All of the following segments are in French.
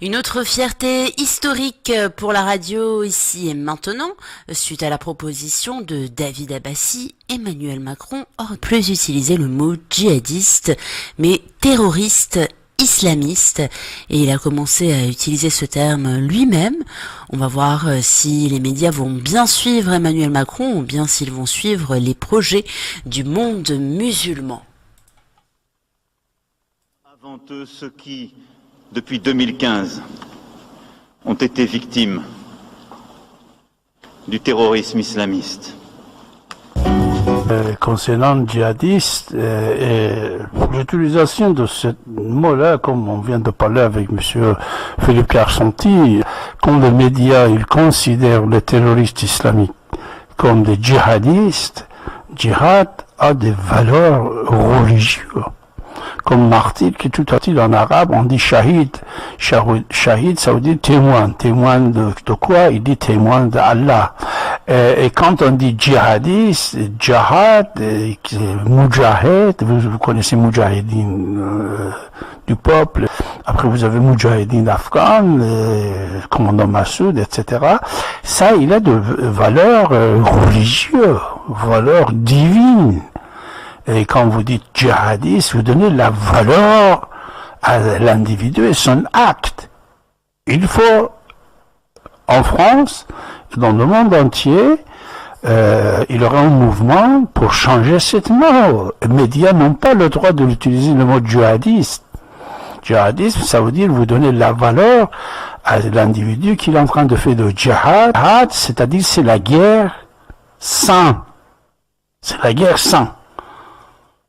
Une autre fierté historique pour la radio ici et maintenant, suite à la proposition de David Abbassi, Emmanuel Macron aurait plus utilisé le mot djihadiste, mais terroriste islamiste, et il a commencé à utiliser ce terme lui-même. On va voir si les médias vont bien suivre Emmanuel Macron ou bien s'ils vont suivre les projets du monde musulman. Avant eux, ceux qui, depuis 2015, ont été victimes du terrorisme islamiste. Concernant le djihadiste, l'utilisation de ce mot-là, comme on vient de parler avec M. Philippe Carsanti, quand les médias ils considèrent les terroristes islamiques comme des djihadistes, djihad a des valeurs religieuses. Comme martyr, qui est tout à fait en arabe, on dit shahid. Shahid, ça veut dire témoin. Témoin de quoi? Il dit témoin d'Allah. Et quand on dit djihadiste, djihad, mujahid, vous connaissez mujahideen du peuple. Après, vous avez mujahideen afghan, commandant Massoud, etc. Ça, il a de valeurs religieuses, valeurs divines. Et quand vous dites djihadiste, vous donnez la valeur à l'individu et son acte. Il faut, en France, dans le monde entier, il y aura un mouvement pour changer cette mot. Les médias n'ont pas le droit de l'utiliser le mot djihadiste. Djihadisme, ça veut dire vous donner la valeur à l'individu qui est en train de faire de djihad. Djihad, c'est-à-dire c'est la guerre sainte. C'est la guerre sainte.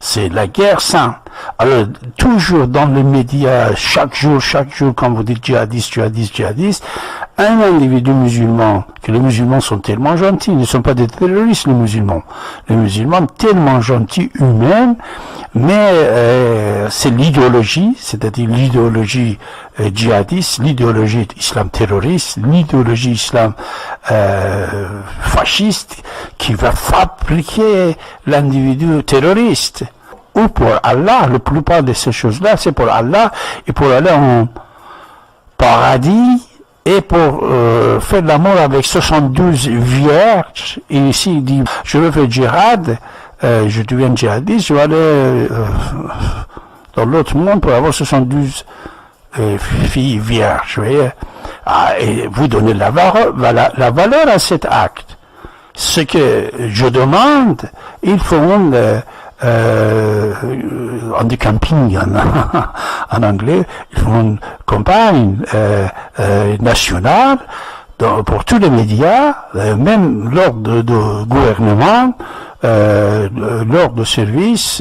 C'est la guerre sainte. Alors, toujours dans les médias, chaque jour, quand vous dites djihadiste, un individu musulman, que les musulmans sont tellement gentils, ils ne sont pas des terroristes, les musulmans. Les musulmans, tellement gentils, humains, mais c'est l'idéologie, c'est-à-dire l'idéologie djihadiste, l'idéologie islam terroriste, l'idéologie islam fasciste, qui va fabriquer l'individu terroriste. Ou pour Allah, la plupart de ces choses-là, c'est pour Allah, et pour aller en paradis, et pour faire l'amour avec 72 vierges. Et ici, il dit, je veux faire djihad, je deviens djihadiste, je vais aller dans l'autre monde pour avoir 72 filles vierges. Vous voyez? Et vous donnez la valeur à cet acte. Ce que je demande, il faut on dit camping en anglais, il faut une campagne nationale pour tous les médias, même lors de gouvernement, lors de services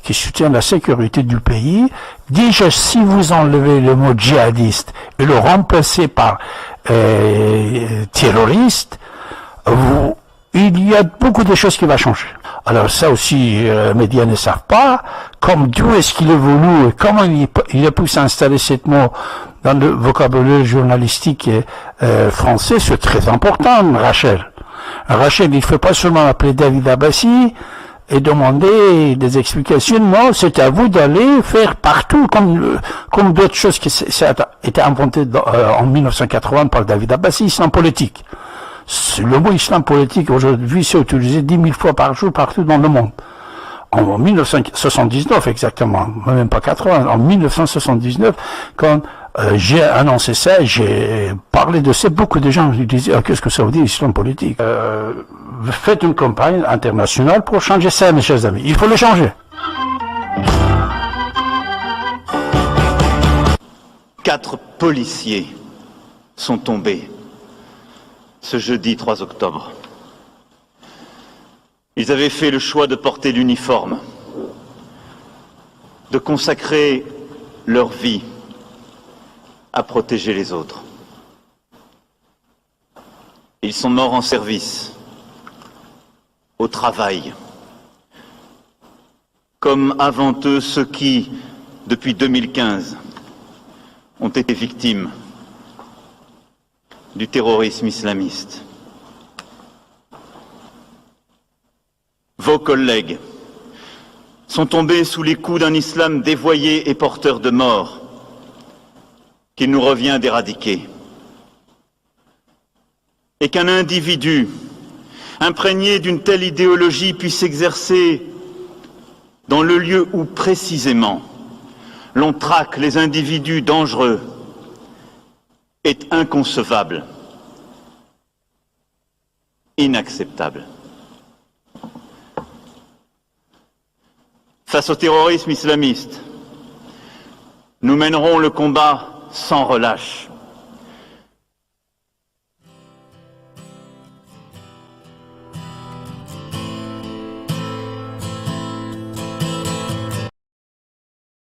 qui soutiennent la sécurité du pays. Déjà, si vous enlevez le mot djihadiste et le remplacez par terroriste, il y a beaucoup de choses qui vont changer. Alors ça aussi, les médias ne savent pas, comme d'où est-ce qu'il est venu et comment il a pu s'installer cette mot dans le vocabulaire journalistique français, c'est très important, Rachel. Rachel, il ne faut pas seulement appeler David Abbassi et demander des explications. Non, c'est à vous d'aller faire partout, comme d'autres choses qui étaient inventées en 1980 par David Abbassi, islam politique. Le mot islam politique aujourd'hui c'est utilisé 10 000 fois par jour partout dans le monde. En 1979 exactement, même pas 80, en 1979, quand j'ai annoncé ça, j'ai parlé de ça, beaucoup de gens me disaient qu'est-ce que ça veut dire islam politique. Faites une campagne internationale pour changer ça, mes chers amis. Il faut le changer. 4 policiers sont tombés ce jeudi 3 octobre. Ils avaient fait le choix de porter l'uniforme, de consacrer leur vie à protéger les autres. Ils sont morts en service, au travail, comme avant eux ceux qui, depuis 2015, ont été victimes du terrorisme islamiste. Vos collègues sont tombés sous les coups d'un islam dévoyé et porteur de mort. qu'il nous revient d'éradiquer. Et qu'un individu imprégné d'une telle idéologie puisse exercer dans le lieu où précisément l'on traque les individus dangereux est inconcevable, inacceptable. Face au terrorisme islamiste, nous mènerons le combat sans relâche.